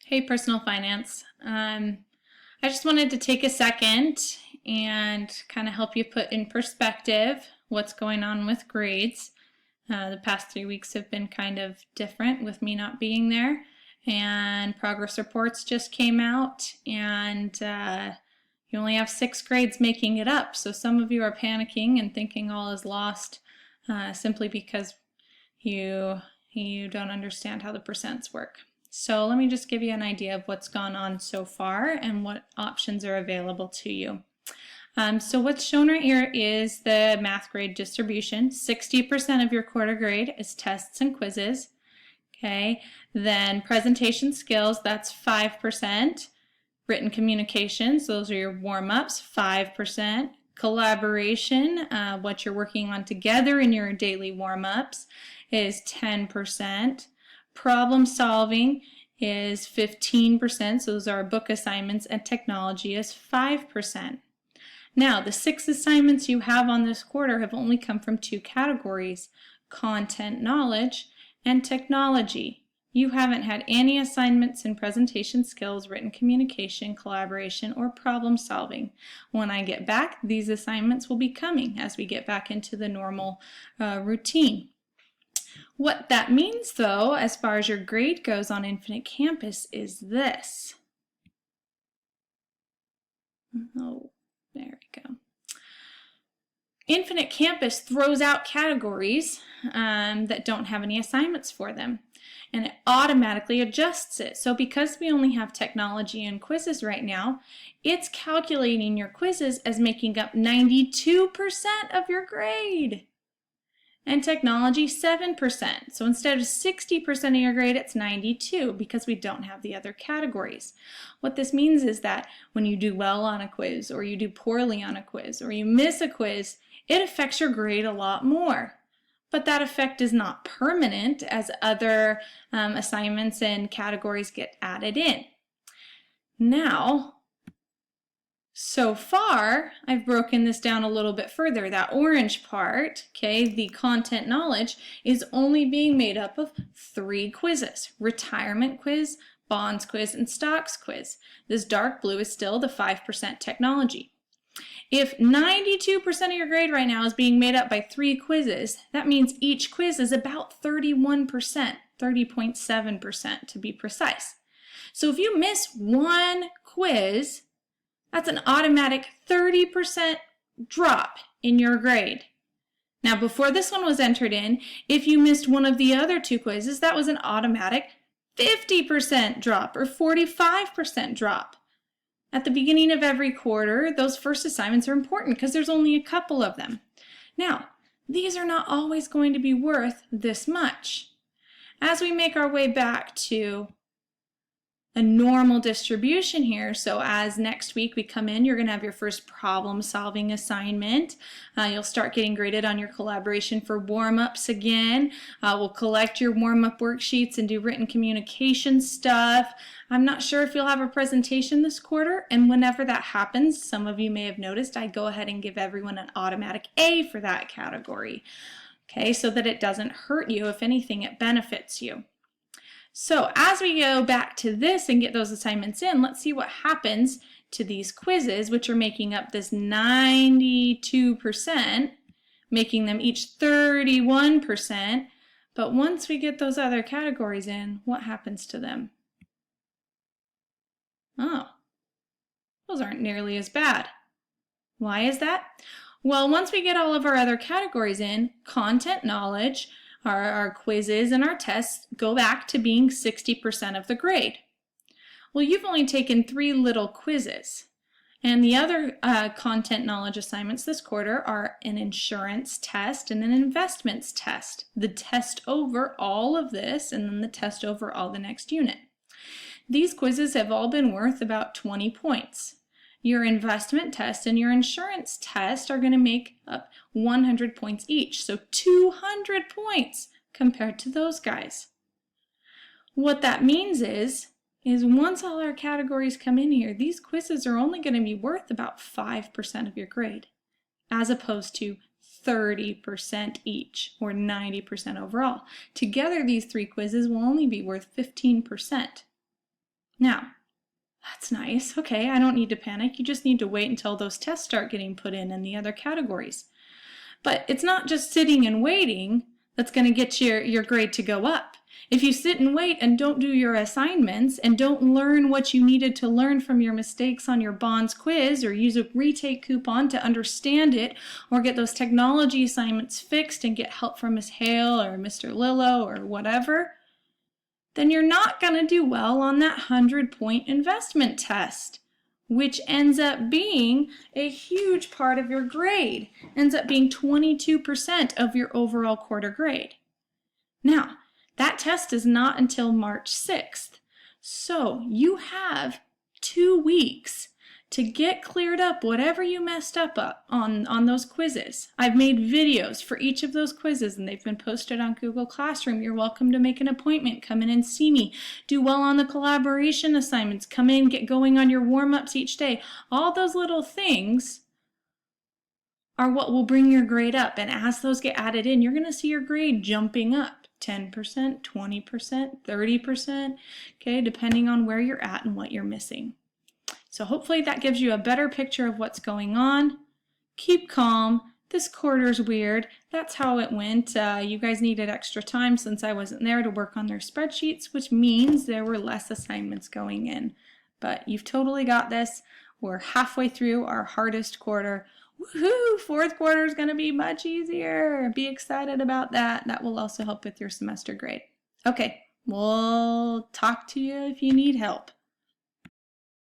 Hey, personal finance. I just wanted to take a second and kind of help you put in perspective what's going on with grades. The past 3 weeks have been kind of different with me not being there, and progress reports just came out, and you only have 6 grades making it up. So some of you are panicking and thinking all is lost simply because you don't understand how the percents work. So let me just give you an idea of what's gone on so far and what options are available to you. So what's shown right here is the math grade distribution. 60% of your quarter grade is tests and quizzes. Okay, then presentation skills, that's 5%. Written communications, those are your warm-ups, 5%. Collaboration, what you're working on together in your daily warm-ups, is 10%. Problem solving is 15%, so those are book assignments, and technology is 5%. Now, the 6 assignments you have on this quarter have only come from 2 categories, content knowledge and technology. You haven't had any assignments in presentation skills, written communication, collaboration, or problem solving. When I get back, these assignments will be coming as we get back into the normal routine. What that means, though, as far as your grade goes on Infinite Campus, is this. Oh, there we go. Infinite Campus throws out categories that don't have any assignments for them, and it automatically adjusts it. So because we only have technology and quizzes right now, it's calculating your quizzes as making up 92% of your grade. And technology, 7%. So instead of 60% of your grade, it's 92 because we don't have the other categories. What this means is that when you do well on a quiz, or you do poorly on a quiz, or you miss a quiz, it affects your grade a lot more. But that effect is not permanent as other assignments and categories get added in. Now, so far, I've broken this down a little bit further. That orange part, okay, the content knowledge, is only being made up of 3 quizzes: retirement quiz, bonds quiz, and stocks quiz. This dark blue is still the 5% technology. If 92% of your grade right now is being made up by 3 quizzes, that means each quiz is about 31%, 30.7% to be precise. So if you miss one quiz, that's an automatic 30% drop in your grade. Now, before this one was entered in, if you missed one of the other 2 quizzes, that was an automatic 50% drop or 45% drop. At the beginning of every quarter, those first assignments are important because there's only a couple of them. Now, these are not always going to be worth this much. As we make our way back to a normal distribution here, so as next week we come in, you're going to have your first problem solving assignment. You'll start getting graded on your collaboration for warm-ups again. We'll collect your warm-up worksheets and do written communication stuff. I'm not sure if you'll have a presentation this quarter, and whenever that happens, some of you may have noticed, I go ahead and give everyone an automatic A for that category, okay, so that it doesn't hurt you. If anything, it benefits you. So as we go back to this and get those assignments in, let's see what happens to these quizzes, which are making up this 92%, making them each 31%. But once we get those other categories in, what happens to them? Oh, those aren't nearly as bad. Why is that? Well, once we get all of our other categories in, content knowledge, our quizzes and our tests go back to being 60% of the grade. Well, you've only taken 3 little quizzes, and the other content knowledge assignments this quarter are an insurance test and an investments test. The test over all of this, and then the test over all the next unit. These quizzes have all been worth about 20 points. Your investment test and your insurance test are going to make up 100 points each, so 200 points compared to those guys. What that means is once all our categories come in here, these quizzes are only going to be worth about 5% of your grade, as opposed to 30% each, or 90% overall. Together, these 3 quizzes will only be worth 15%. Now, that's nice. Okay, I don't need to panic. You just need to wait until those tests start getting put in the other categories. But it's not just sitting and waiting that's going to get your grade to go up. If you sit and wait and don't do your assignments and don't learn what you needed to learn from your mistakes on your bonds quiz, or use a retake coupon to understand it, or get those technology assignments fixed and get help from Miss Hale or Mr. Lillo or whatever, then you're not going to do well on that 100-point investment test, which ends up being a huge part of your grade, ends up being 22% of your overall quarter grade. Now, that test is not until March 6th, so you have 2 weeks to get cleared up whatever you messed up on those quizzes. I've made videos for each of those quizzes and they've been posted on Google Classroom. You're welcome to make an appointment, come in and see me. Do well on the collaboration assignments, come in, get going on your warm-ups each day. All those little things are what will bring your grade up, and as those get added in, you're going to see your grade jumping up 10%, 20%, 30%, okay, depending on where you're at and what you're missing. So hopefully that gives you a better picture of what's going on. Keep calm. This quarter's weird. That's how it went. You guys needed extra time since I wasn't there to work on their spreadsheets, which means there were less assignments going in. But you've totally got this. We're halfway through our hardest quarter. Woohoo! 4th quarter is going to be much easier. Be excited about that. That will also help with your semester grade. Okay, we'll talk to you if you need help.